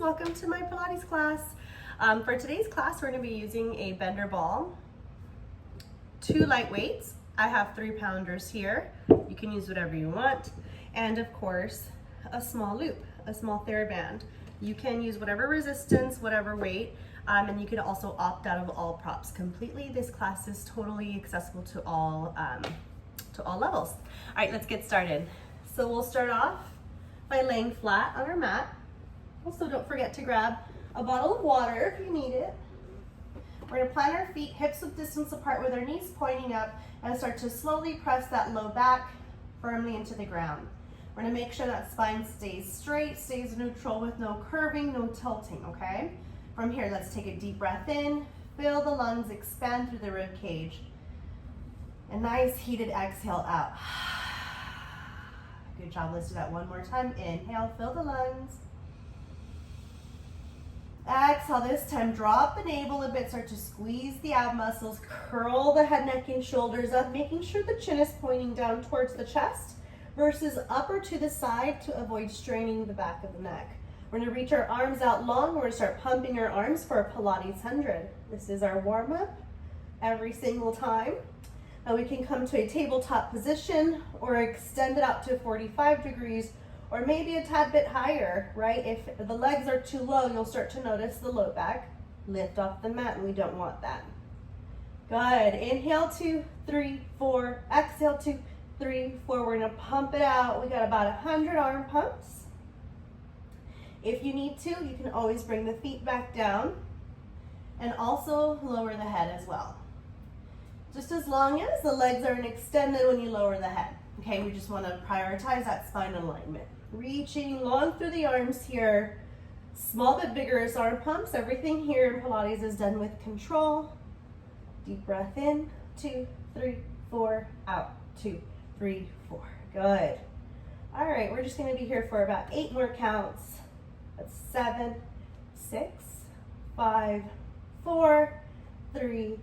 welcome to my Pilates class. For today's class, we're going to be using a bender ball, 2 light weights. I have 3-pounders here. You can use whatever you want. And of course, a small loop, a small TheraBand. You can use whatever resistance, whatever weight, and you can also opt out of all props completely. This class is totally accessible to all levels. All right, let's get started. So we'll start off by laying flat on our mat. Also, don't forget to grab a bottle of water if you need it. We're going to plant our feet hips width distance apart with our knees pointing up and start to slowly press that low back firmly into the ground. We're going to make sure that spine stays straight, stays neutral with no curving, no tilting, okay? From here, let's take a deep breath in, feel the lungs expand through the rib cage. A nice heated exhale out. Good job, let's do that one more time. Inhale, fill the lungs. Exhale, this time drop the navel a bit, start to squeeze the ab muscles, curl the head, neck, and shoulders up, making sure the chin is pointing down towards the chest versus up or to the side to avoid straining the back of the neck. We're going to reach our arms out long. We're going to start pumping our arms for a Pilates 100. This is our warm-up every single time. Now we can come to a tabletop position or extend it out to 45 degrees or maybe a tad bit higher, right? If the legs are too low, you'll start to notice the low back lift off the mat, and we don't want that. Good. Inhale, 2, 3, 4. Exhale, 2, 3, 4. We're going to pump it out. We got about 100 arm pumps. If you need to, you can always bring the feet back down and also lower the head as well. Just as long as the legs aren't extended when you lower the head. Okay, we just want to prioritize that spine alignment. Reaching long through the arms here. Small but vigorous arm pumps. Everything here in Pilates is done with control. Deep breath in. 2, 3, 4. Out. 2, 3, 4. Good. All right, we're just going to be here for about 8 more counts. That's 7, 6, 5, 4, 3,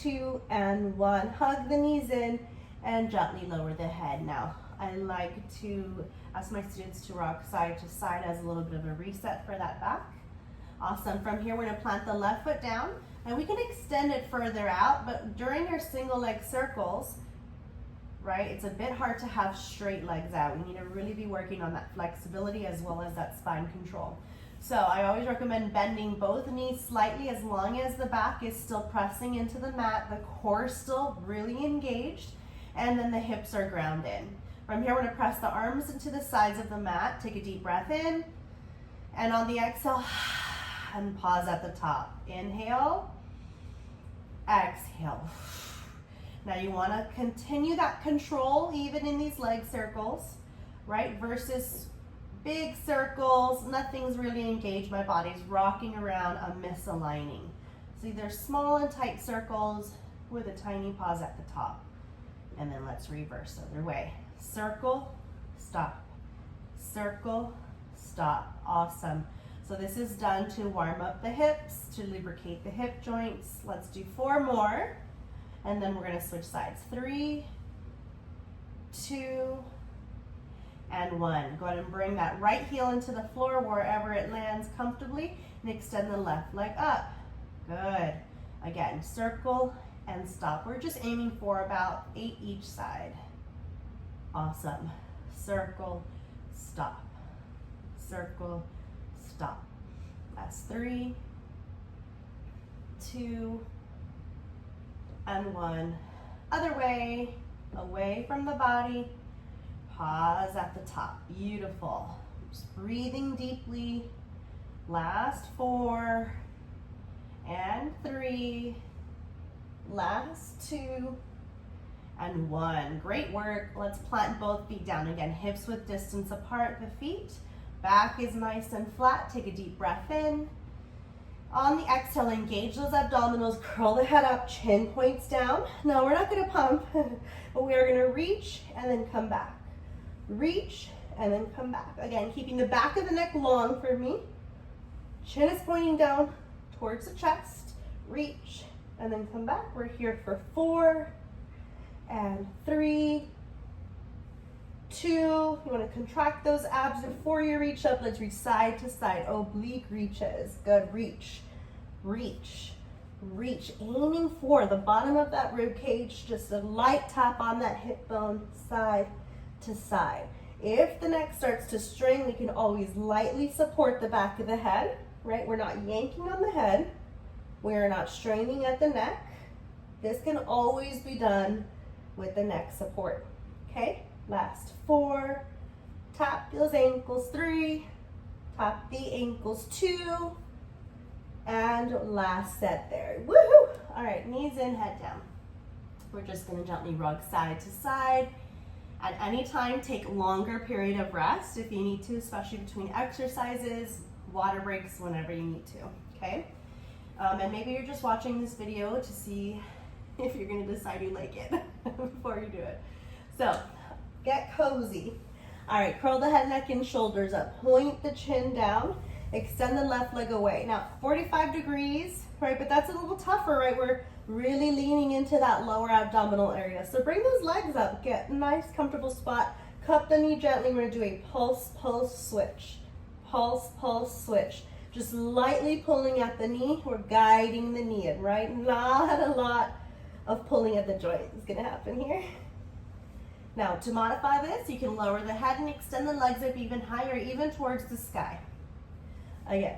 2, and 1. Hug the knees in and gently lower the head. Now, I like to ask my students to rock side to side as a little bit of a reset for that back. Awesome. From here, we're going to plant the left foot down, and we can extend it further out, but during your single leg circles, right, it's a bit hard to have straight legs out. We need to really be working on that flexibility as well as that spine control. So I always recommend bending both knees slightly as long as the back is still pressing into the mat, the core is still really engaged, and then the hips are grounded. From here, we're going to press the arms into the sides of the mat. Take a deep breath in, and on the exhale, and pause at the top. Inhale, exhale. Now you want to continue that control even in these leg circles, right? Versus big circles, nothing's really engaged. My body's rocking around, I'm misaligning. So either small and tight circles with a tiny pause at the top. And then let's reverse the other way. Circle, stop. Circle, stop. Awesome. So this is done to warm up the hips, to lubricate the hip joints. Let's do 4 more. And then we're going to switch sides. 3, 2, and 1. Go ahead and bring that right heel into the floor wherever it lands comfortably and extend the left leg up. Good. Again, circle and stop. We're just aiming for about 8 each side. Awesome. Circle, stop. Circle, stop. That's 3, 2, and 1. Other way, away from the body. Pause at the top. Beautiful. Just breathing deeply. Last 4 and 3. Last 2 and 1. Great work. Let's plant both feet down again. Hips width distance apart, the feet. Back is nice and flat. Take a deep breath in. On the exhale, engage those abdominals, curl the head up, chin points down. Now we're not going to pump, but we are going to reach and then come back. Reach and then come back. Again, keeping the back of the neck long for me. Chin is pointing down towards the chest. Reach and then come back. We're here for 4 and 3 2. You want to contract those abs before you reach up. Let's reach side to side. Oblique reaches. Good. Reach, reach, reach. Aiming for the bottom of that rib cage. Just a light tap on that hip bone, side to side. If the neck starts to strain, we can always lightly support the back of the head, right? We're not yanking on the head. We're not straining at the neck. This can always be done with the neck support, okay? Last 4, tap those ankles, 3, tap the ankles, 2, and last set there. Woohoo! All right, knees in, head down. We're just gonna gently rock side to side. At any time, take longer period of rest if you need to, especially between exercises, water breaks, whenever you need to, okay? And maybe you're just watching this video to see if you're gonna decide you like it before you do it. So, get cozy. All right, curl the head, neck, and shoulders up. Point the chin down. Extend the left leg away. Now, 45 degrees, right? But that's a little tougher, right? We're really leaning into that lower abdominal area. So bring those legs up. Get a nice, comfortable spot. Cup the knee gently. We're going to do a pulse, pulse, switch. Pulse, pulse, switch. Just lightly pulling at the knee. We're guiding the knee in, right? Not a lot of pulling at the joint is going to happen here. Now, to modify this, you can lower the head and extend the legs up even higher, even towards the sky. Again,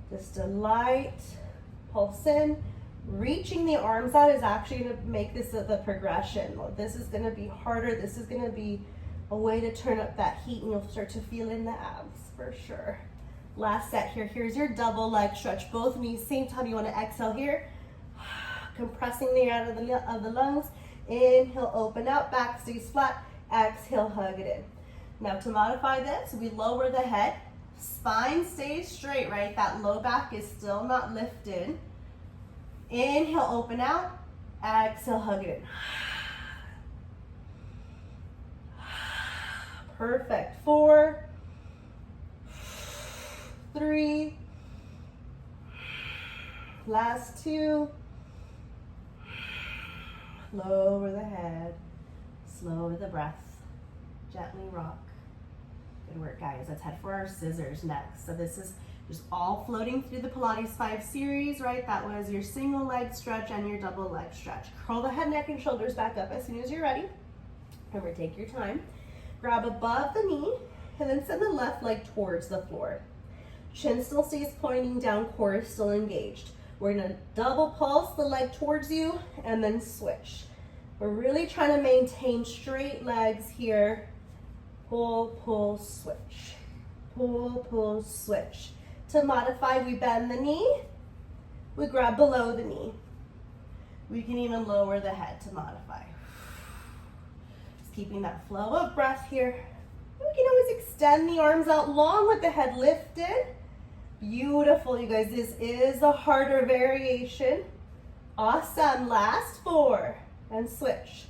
just a light pulse in. Reaching the arms out is actually going to make this the progression. This is going to be harder. This is going to be a way to turn up that heat, and you'll start to feel in the abs for sure. Last set here. Here's your double leg stretch. Both knees, same time. You want to exhale here. Compressing the air out of the lungs. Inhale, open out, back stays flat. Exhale, hug it in. Now to modify this, we lower the head. Spine stays straight, right? That low back is still not lifted. Inhale, open out. Exhale, hug it in. Perfect. 4, 3, last 2. Lower the head, slow the breath, gently rock. Good work, guys. Let's head for our scissors next. So this is just all floating through the Pilates 5 series, right? That was your single leg stretch and your double leg stretch. Curl the head, neck, and shoulders back up as soon as you're ready. Remember, take your time. Grab above the knee and then send the left leg towards the floor. Chin still stays pointing down, core is still engaged. We're gonna double pulse the leg towards you and then switch. We're really trying to maintain straight legs here. Pull, pull, switch. Pull, pull, switch. To modify, we bend the knee. We grab below the knee. We can even lower the head to modify. Just keeping that flow of breath here. We can always extend the arms out long with the head lifted. Beautiful, you guys. This is a harder variation. Awesome. Last 4 and switch.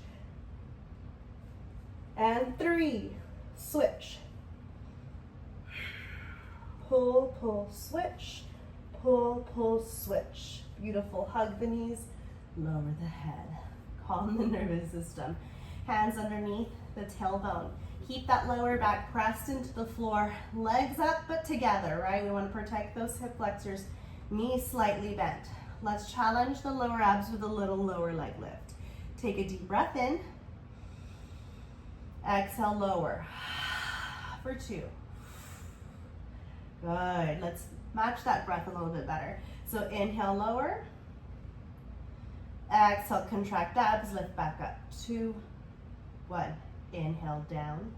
And 3, switch. Pull, pull, switch. Pull, pull, switch. Beautiful. Hug the knees, lower the head. Calm the nervous system. Hands underneath the tailbone. Keep that lower back pressed into the floor. Legs up but together, right? We want to protect those hip flexors. Knees slightly bent. Let's challenge the lower abs with a little lower leg lift. Take a deep breath in. Exhale, lower. For 2. Good. Let's match that breath a little bit better. So inhale, lower. Exhale, contract abs, lift back up. 2, 1. Inhale, down.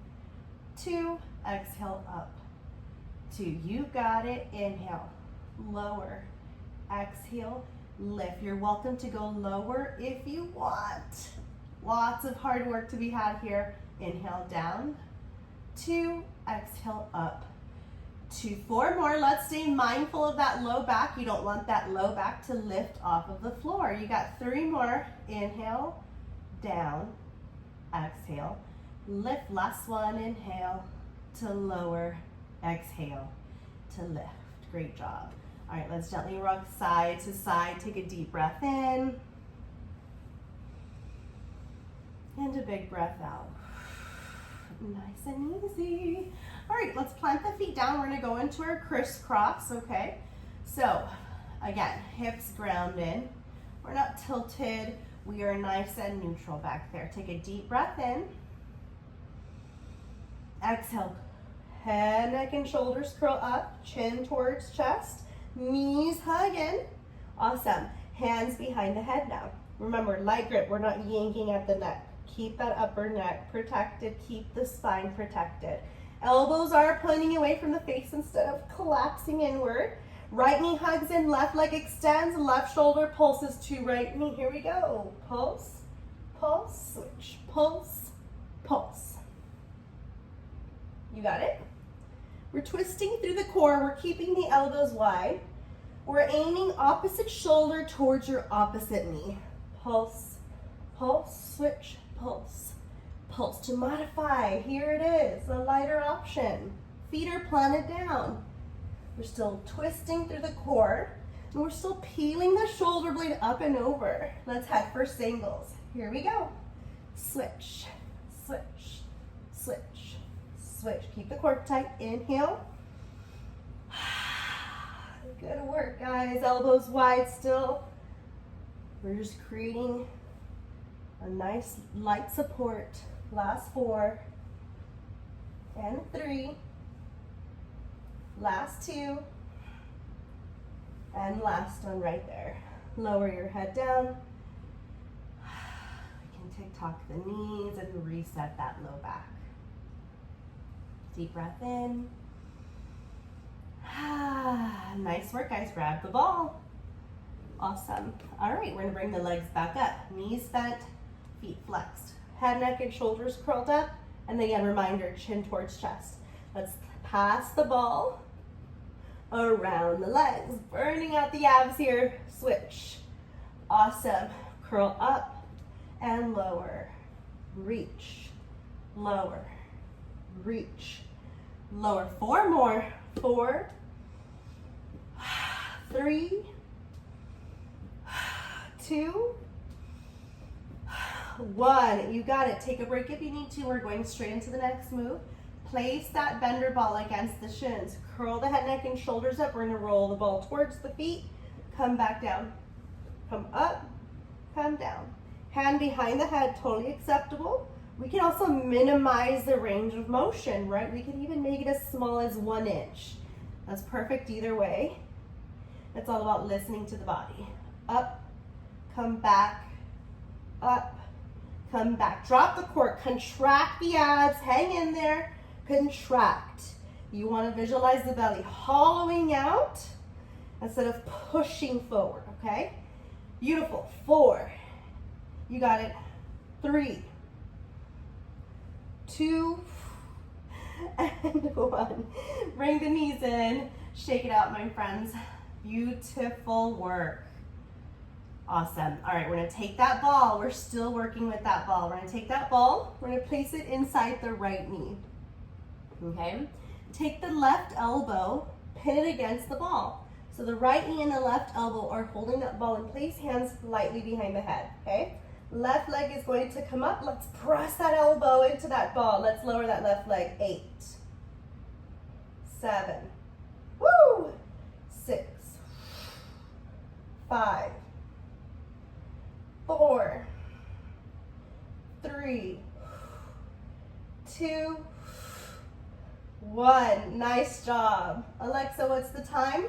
2, exhale, up. 2, you got it. Inhale, lower. Exhale, lift. You're welcome to go lower if you want. Lots of hard work to be had here. Inhale, down. 2, exhale, up. 2, 4 more. Let's stay mindful of that low back. You don't want that low back to lift off of the floor. You got 3 more. Inhale, down, exhale, lift. Last one. Inhale to lower, exhale to lift. Great job. All right, let's gently rock side to side. Take a deep breath in and a big breath out. Nice and easy. All right, let's plant the feet down. We're gonna go into our crisscross, okay? So, again, hips grounded. We're not tilted. We are nice and neutral back there. Take a deep breath in. Exhale. Head, neck, and shoulders curl up. Chin towards chest. Knees hug in. Awesome. Hands behind the head now. Remember, light grip. We're not yanking at the neck. Keep that upper neck protected. Keep the spine protected. Elbows are pointing away from the face instead of collapsing inward. Right knee hugs in, left leg extends, left shoulder pulses to right knee. Here we go. Pulse, pulse, switch, pulse, pulse. You got it? We're twisting through the core. We're keeping the elbows wide. We're aiming opposite shoulder towards your opposite knee. Pulse, pulse, switch, pulse, pulse. To modify, here it is, a lighter option. Feet are planted down. We're still twisting through the core, and we're still peeling the shoulder blade up and over. Let's head for singles. Here we go. Switch, switch, switch, switch. Keep the core tight. Inhale. Good work, guys. Elbows wide still. We're just creating a nice light support. Last 4 and 3. Last 2, and last one right there. Lower your head down. We can TikTok the knees and reset that low back. Deep breath in. Nice work, guys. Grab the ball. Awesome. All right, we're gonna bring the legs back up. Knees bent, feet flexed. Head, neck, and shoulders curled up. And again, reminder, chin towards chest. Let's pass the ball around the legs, burning out the abs here. Switch. Awesome. Curl up and lower. Reach. Lower. Reach. Lower. 4 more. 4, 3, 2, 1. You got it. Take a break if you need to. We're going straight into the next move. Place that bender ball against the shins. Curl the head, neck, and shoulders up. We're going to roll the ball towards the feet. Come back down. Come up. Come down. Hand behind the head, totally acceptable. We can also minimize the range of motion, right? We can even make it as small as 1 inch. That's perfect either way. It's all about listening to the body. Up, come back, up, come back. Drop the core, contract the abs, hang in there. Contract. You want to visualize the belly hollowing out instead of pushing forward, okay? Beautiful. 4. You got it. 3, 2, and 1. Bring the knees in. Shake it out, my friends. Beautiful work. Awesome. All right, we're going to take that ball. We're still working with that ball. We're going to take that ball. We're going to place it inside the right knee. Okay, take the left elbow, pin it against the ball. So the right knee and the left elbow are holding that ball in place, hands lightly behind the head, okay? Left leg is going to come up. Let's press that elbow into that ball. Let's lower that left leg. 8, 7, woo, 6, 5, 4, 3, 2, 1. Nice job. Alexa, what's the time?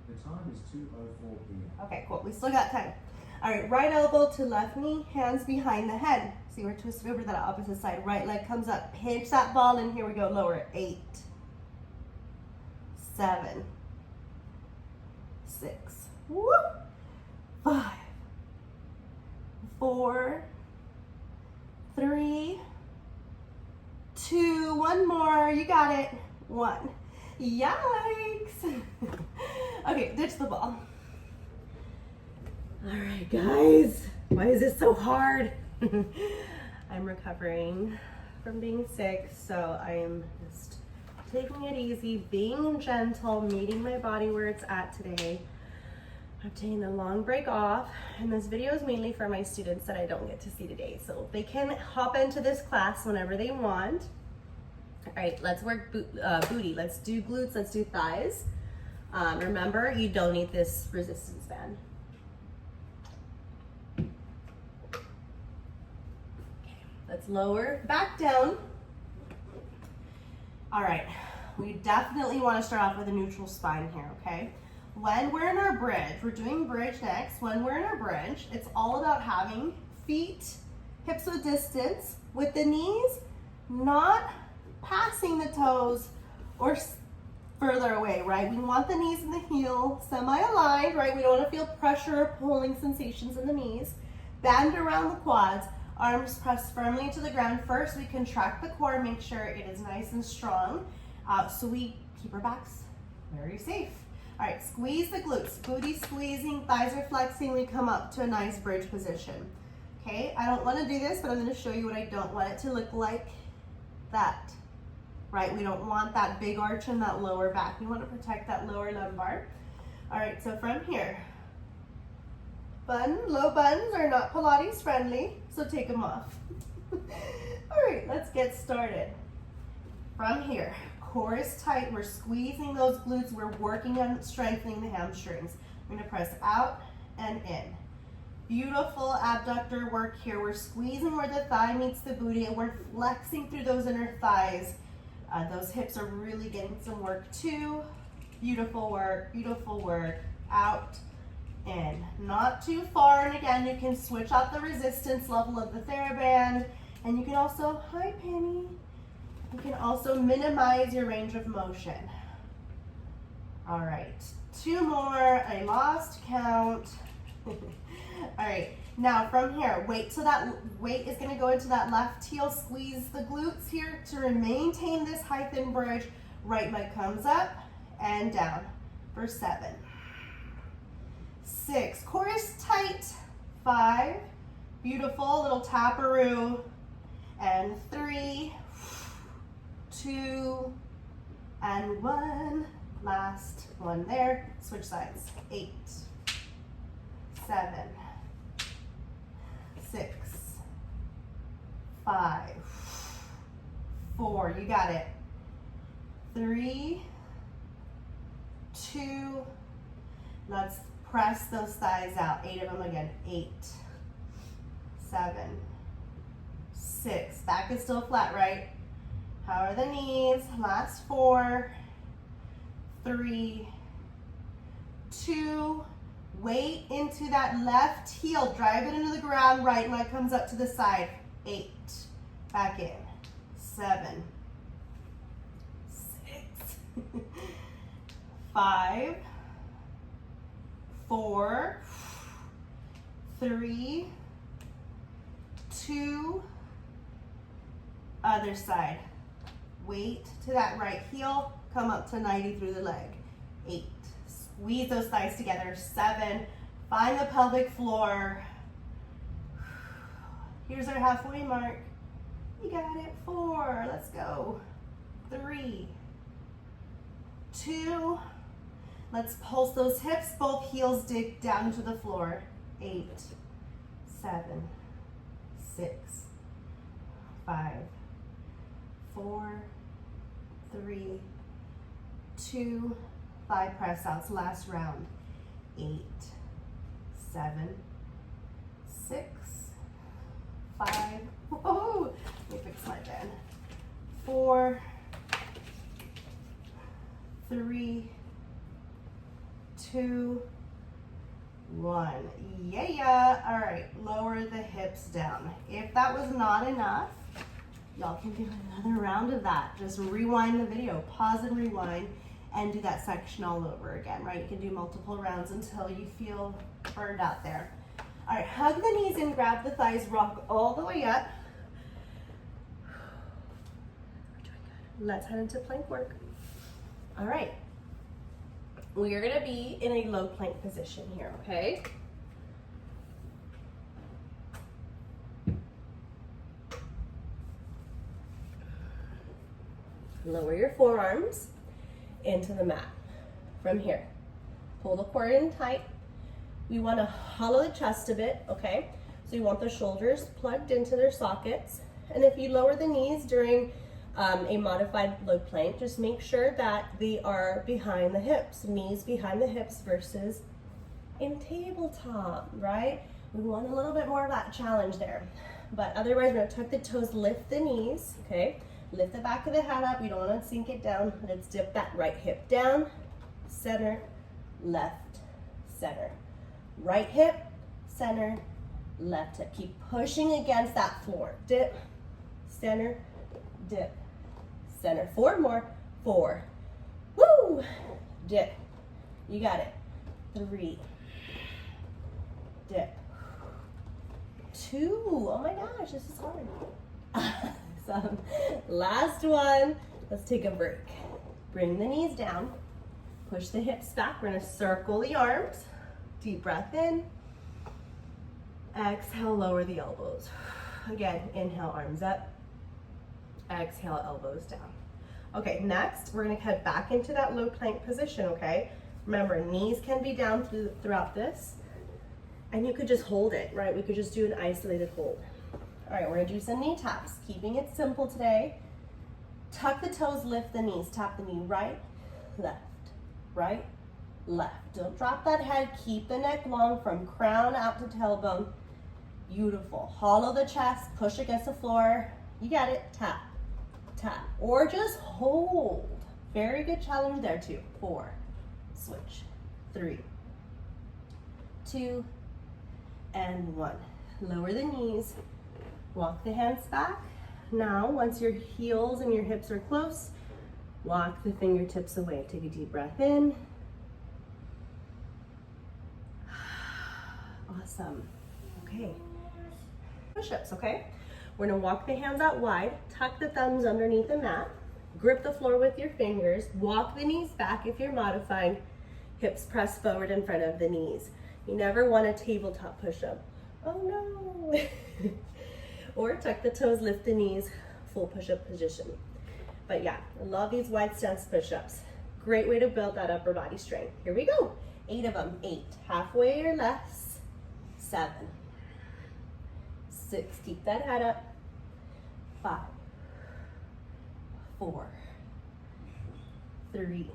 The time is 2:04 p.m. Okay, cool. We still got time. All right, right elbow to left knee, hands behind the head. See, we're twisted over to that opposite side. Right leg comes up. Pinch that ball in. Here we go. Lower it. 8, 7, 6, woo, 5, 4, 3, 2, 1 more. You got it. 1. Yikes. Okay, ditch the ball. All right, guys. Why is this so hard? I'm recovering from being sick, so I am just taking it easy, being gentle, meeting my body where it's at today. I'm taking a long break off, and this video is mainly for my students that I don't get to see today, so they can hop into this class whenever they want. All right, let's work booty. Let's do glutes, let's do thighs. Remember, you don't need this resistance band. Okay, let's lower back down. All right, we definitely want to start off with a neutral spine here, okay? When we're in our bridge, we're doing bridge next. When we're in our bridge, it's all about having feet, hips with distance, with the knees not passing the toes or further away, right? We want the knees and the heel semi-aligned, right? We don't want to feel pressure or pulling sensations in the knees. Bend around the quads, arms pressed firmly into the ground. First, we contract the core, make sure it is nice and strong, so we keep our backs very safe. All right, squeeze the glutes, booty squeezing, thighs are flexing, we come up to a nice bridge position. Okay, I don't want to do this, but I'm going to show you what I don't want it to look like. That. Right, we don't want that big arch in that lower back. We want to protect that lower lumbar. All right, so from here, low buns are not Pilates friendly, so take them off. All right, let's get started. From here, core is tight, we're squeezing those glutes, we're working on strengthening the hamstrings. We're gonna press out and in. Beautiful abductor work here. We're squeezing where the thigh meets the booty, and we're flexing through those inner thighs. Those hips are really getting some work too. Beautiful work. Out, in. Not too far, and again, you can switch out the resistance level of the TheraBand, and you can also, hi Penny, you can also minimize your range of motion. All right, 2 more, I lost count. All right, now from here, weight is gonna go into that left heel, squeeze the glutes here to maintain this height and bridge. Right leg comes up and down for 7, 6, core is tight, 5, beautiful, little taparoo, and 3, 2, and 1, last one there, switch sides, 8, 7, 6, 5, 4, you got it, 3, 2, let's press those thighs out, 8 of them again, 8, 7, 6, back is still flat, right? How are the knees? Last 4, 3, 2, weight into that left heel, drive it into the ground, right leg comes up to the side, 8, back in, 7, 6, 5, 4, 3, 2, other side. Weight to that right heel, come up to 90 through the leg. 8, squeeze those thighs together. 7, find the pelvic floor. Here's our halfway mark. You got it. 4, let's go. 3, 2, let's pulse those hips, both heels dig down into the floor. 8, 7, 6, 5, 4, 3, 2, 5 press outs, last round. 8, 7, 6, 5, whoa, let me fix my bed. 4, 3, 2, 1. Yeah. All right, lower the hips down. If that was not enough, y'all can do another round of that. Just rewind the video, pause and rewind, and do that section all over again, right? You can do multiple rounds until you feel burned out there. All right, hug the knees in, grab the thighs, rock all the way up. We're doing good. Let's head into plank work. All right, we are gonna be in a low plank position here, okay? Lower your forearms into the mat. From here, pull the core in tight, We want to hollow the chest a bit, okay? So you want the shoulders plugged into their sockets. And if you lower the knees during a modified low plank, just make sure that they are behind the hips, knees behind the hips versus in tabletop, right? We want a little bit more of that challenge there. But otherwise, we're gonna tuck the toes, lift the knees, okay? Lift the back of the head up. We don't wanna sink it down. Let's dip that right hip down, center, left, center. Right hip, center, left hip. Keep pushing against that floor. Dip, center, dip, center. 4 more, 4. Woo! Dip. You got it. 3. Dip. 2. Oh my gosh, this is hard. Awesome. Last one. Let's take a break. Bring the knees down. Push the hips back. We're gonna circle the arms. Deep breath in. Exhale, lower the elbows. Again, inhale, arms up. Exhale, elbows down. Okay, next, we're gonna head back into that low plank position, okay? Remember, knees can be down throughout this, and you could just hold it, right? We could just do an isolated hold. All right, we're gonna do some knee taps, keeping it simple today. Tuck the toes, lift the knees, tap the knee right, left, right, left. Don't drop that head, keep the neck long from crown out to tailbone. Beautiful. Hollow the chest, push against the floor. You got it, tap, tap, or just hold. Very good challenge there too. 4, switch, 3, 2, and 1. Lower the knees, walk the hands back. Now, once your heels and your hips are close, walk the fingertips away. Take a deep breath in. Awesome. Okay. Push-ups, okay? We're gonna walk the hands out wide, tuck the thumbs underneath the mat, grip the floor with your fingers, walk the knees back if you're modifying, hips press forward in front of the knees. You never want a tabletop push-up. Oh no. Or tuck the toes, lift the knees, full push-up position. But yeah, I love these wide stance push-ups. Great way to build that upper body strength. Here we go. 8 of them. 8, halfway or less. 7, 6, keep that head up. 5, 4, 3.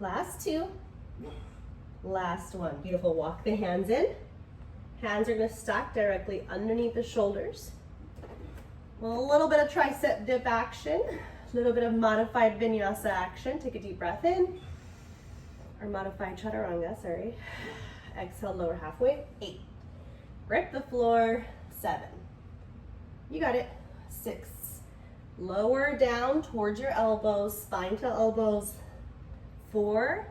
Last 2. Last 1. Beautiful. Walk the hands in. Hands are going to stack directly underneath the shoulders. A little bit of tricep dip action. A little bit of modified vinyasa action. Take a deep breath in. Or modified chaturanga, sorry. Exhale, lower halfway. 8. Grip the floor. 7. You got it. 6. Lower down towards your elbows, spine to elbows. 4,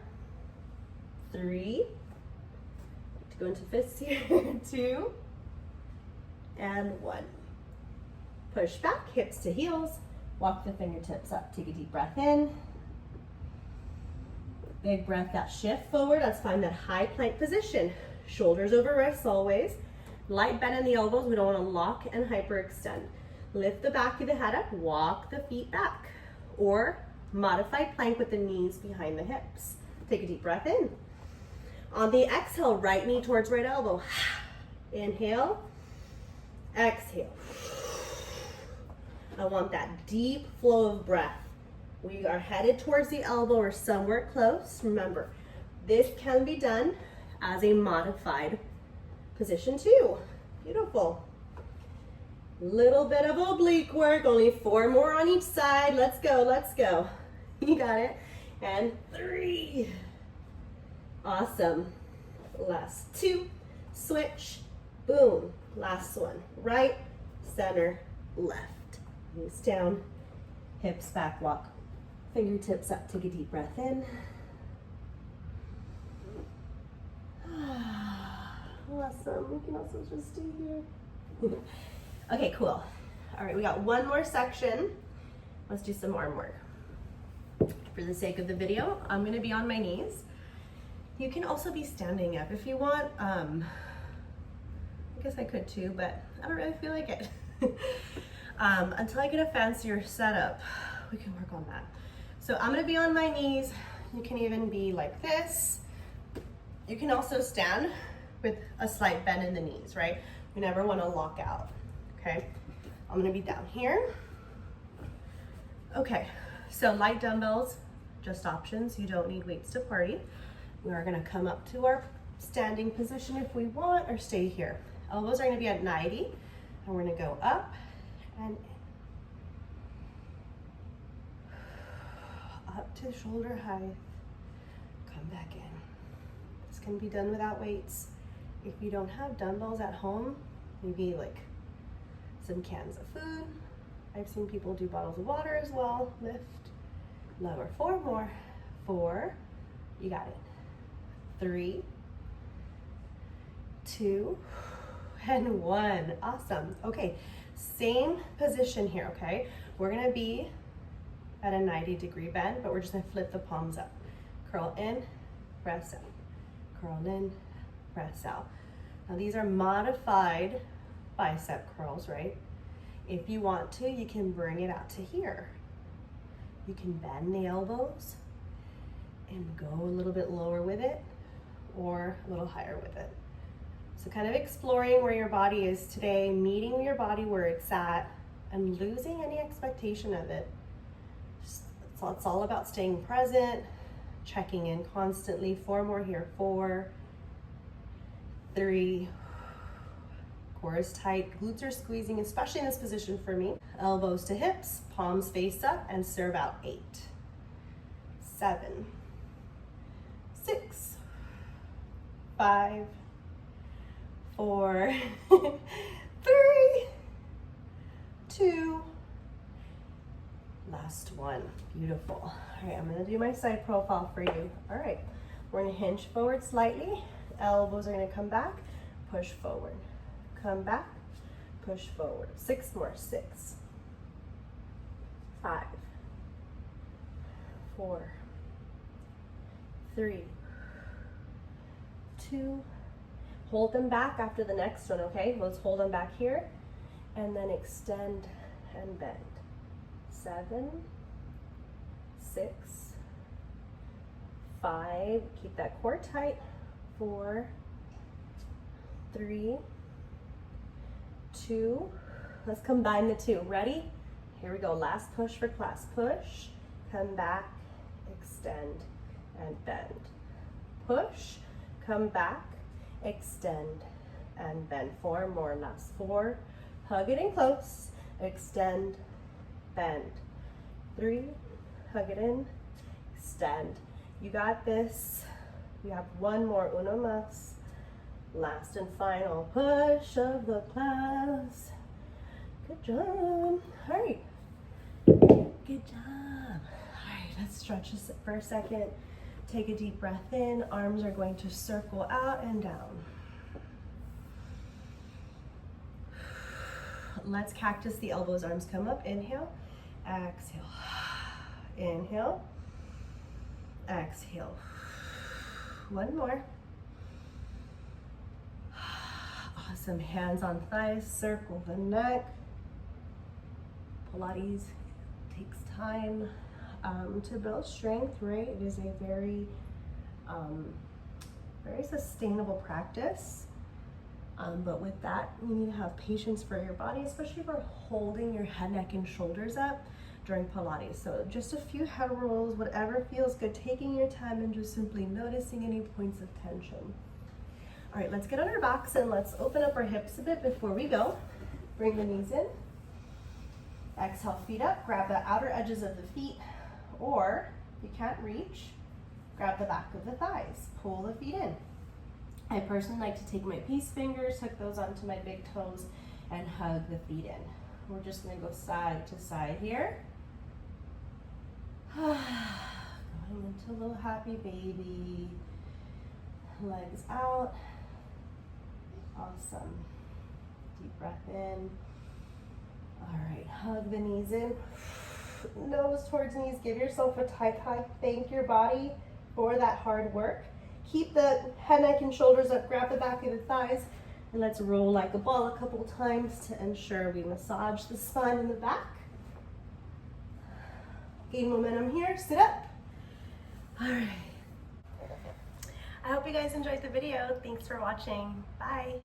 3. To go into fists here. 2 and 1. Push back, hips to heels. Walk the fingertips up. Take a deep breath in. Big breath, that shift forward. Let's find that high plank position. Shoulders over wrists always. Light bend in the elbows. We don't want to lock and hyperextend. Lift the back of the head up. Walk the feet back. Or modified plank with the knees behind the hips. Take a deep breath in. On the exhale, right knee towards right elbow. Inhale. Exhale. I want that deep flow of breath. We are headed towards the elbow or somewhere close. Remember, this can be done as a modified position too. Beautiful. Little bit of oblique work, only 4 more on each side. Let's go, let's go. You got it. And 3. Awesome. Last 2. Switch. Boom. Last one. Right, center, left. Knees down, hips back, walk. Fingertips up, take a deep breath in. Awesome, we can also just stay here. Okay, cool. All right, we got one more section. Let's do some arm work. For the sake of the video, I'm gonna be on my knees. You can also be standing up if you want. I guess I could too, but I don't really feel like it. Until I get a fancier setup, we can work on that. So I'm gonna be on my knees. You can even be like this, You can also stand with a slight bend in the knees, right? We never want to lock out, okay? I'm gonna be down here. Okay, so light dumbbells, just options. You don't need weights to party. We are gonna come up to our standing position if we want, or stay here. Elbows are gonna be at 90, and we're gonna go up and up to shoulder height, come back in. This can be done without weights. If you don't have dumbbells at home, maybe like some cans of food. I've seen people do bottles of water as well. Lift, lower, 4 more. 4, you got it. 3, 2, and 1. Awesome. Okay, same position here, okay? We're gonna be at a 90-degree bend, but we're just gonna flip the palms up. Curl in, press out. Curl in, press out. Now these are modified bicep curls, right? If you want to, you can bring it out to here. You can bend the elbows and go a little bit lower with it or a little higher with it. So kind of exploring where your body is today, meeting your body where it's at, and losing any expectation of it. It's all about staying present, checking in constantly. 4 more here. 4, 3, core is tight, glutes are squeezing, especially in this position for me. Elbows to hips, palms face up, and serve out. 8, 7, 6, 5, 4, 3, 2, last one. Beautiful. All right, I'm gonna do my side profile for you. All right, we're gonna hinge forward slightly. Elbows are gonna come back, push forward. Come back, push forward. 6 more. 6, 5, 4, 3, 2. Hold them back after the next one, okay? Let's hold them back here and then extend and bend. 7, 6, 5, keep that core tight. 4, 3, 2, let's combine the 2. Ready? Here we go. Last push for class. Push, come back, extend, and bend. Push, come back, extend, and bend. 4 more. Last 4. Hug it in close, extend, bend. 3, hug it in, extend. You got this. We have 1 more. Uno más. Last and final push of the class. Good job. All right. Good job. All right, let's stretch this for a second. Take a deep breath in. Arms are going to circle out and down. Let's cactus the elbows. Arms come up. Inhale. Exhale. Inhale. Exhale. 1 more. Awesome. Hands on thighs, circle the neck. Pilates takes time to build strength, right? It is a very sustainable practice. But with that, you need to have patience for your body, especially if you're holding your head, neck, and shoulders up during Pilates. So just a few head rolls, whatever feels good, taking your time and just simply noticing any points of tension. All right, let's get on our backs and let's open up our hips a bit before we go. Bring the knees in. Exhale, feet up. Grab the outer edges of the feet, or if you can't reach, grab the back of the thighs. Pull the feet in. I personally like to take my peace fingers, hook those onto my big toes, and hug the feet in. We're just gonna go side to side here. Going into a little happy baby. Legs out. Awesome. Deep breath in. All right, hug the knees in. Nose towards knees. Give yourself a tight hug. Thank your body for that hard work. Keep the head, neck, and shoulders up. Grab the back of the thighs. And let's roll like a ball a couple times to ensure we massage the spine and the back. Gain momentum here. Sit up. All right. I hope you guys enjoyed the video. Thanks for watching. Bye.